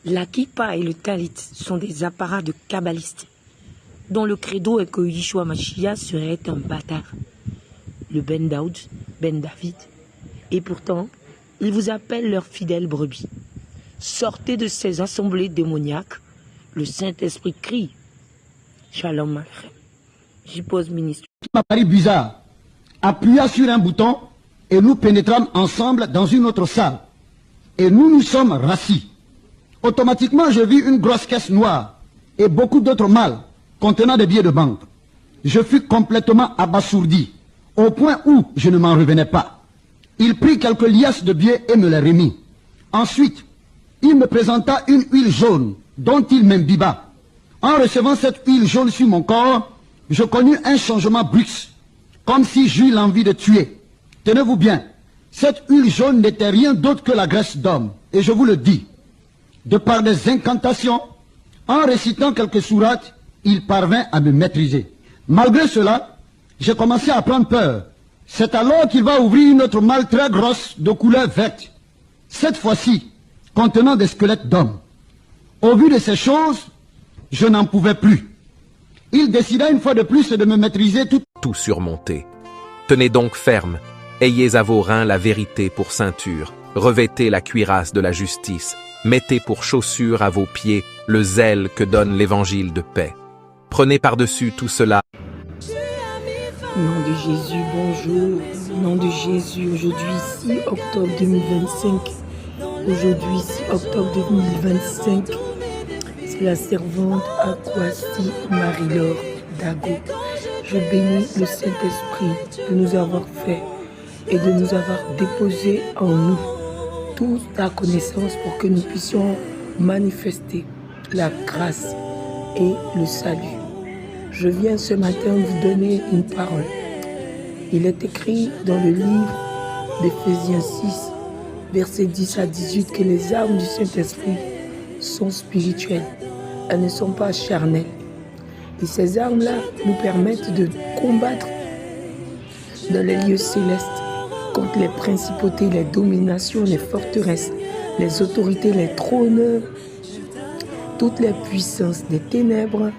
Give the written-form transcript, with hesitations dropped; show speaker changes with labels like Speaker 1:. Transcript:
Speaker 1: La kippa et le talit sont des apparats de kabbalistes, dont le credo est que Yeshua Mashiach serait un bâtard, le Ben Daoud, Ben David. Et pourtant, ils vous appellent leurs fidèles brebis. Sortez de ces assemblées démoniaques, le Saint-Esprit crie. Shalom Aleichem. J'y pose ministre.
Speaker 2: m'a paru bizarre. Appuya sur un bouton et nous pénétrâmes ensemble dans une autre salle. Et nous nous sommes rassis. Automatiquement, je vis une grosse caisse noire et beaucoup d'autres malles contenant des billets de banque. Je fus complètement abasourdi, au point où je ne m'en revenais pas. Il prit quelques liasses de billets et me les remit. Ensuite, il me présenta une huile jaune dont il m'imbiba. En recevant cette huile jaune sur mon corps, je connus un changement brusque, comme si j'eus l'envie de tuer. Tenez-vous bien, cette huile jaune n'était rien d'autre que la graisse d'homme. Et je vous le dis, de par des incantations, en récitant quelques sourates, il parvint à me maîtriser. Malgré cela, j'ai commencé à prendre peur. C'est alors qu'il va ouvrir une autre malle très grosse de couleur verte, cette fois-ci contenant des squelettes d'hommes. Au vu de ces choses, je n'en pouvais plus. Il décida une fois de plus de me maîtriser
Speaker 3: tout surmonté. Tenez donc ferme, ayez à vos reins la vérité pour ceinture, revêtez la cuirasse de la justice, mettez pour chaussure à vos pieds le zèle que donne l'évangile de paix. Prenez par-dessus tout cela.
Speaker 1: Nom de Jésus, bonjour. Nom de Jésus, aujourd'hui 6 octobre 2025. Aujourd'hui 6 octobre 2025. C'est la servante Akwasi Marie-Laure Dago. Je bénis le Saint-Esprit de nous avoir fait et de nous avoir déposé en nous toute la connaissance pour que nous puissions manifester la grâce et le salut. Je viens ce matin vous donner une parole. Il est écrit dans le livre d'Éphésiens 6, versets 10 à 18, que les armes du Saint-Esprit sont spirituelles. Elles ne sont pas charnelles. Et ces armes-là nous permettent de combattre dans les lieux célestes contre les principautés, les dominations, les forteresses, les autorités, les trônes, toutes les puissances des ténèbres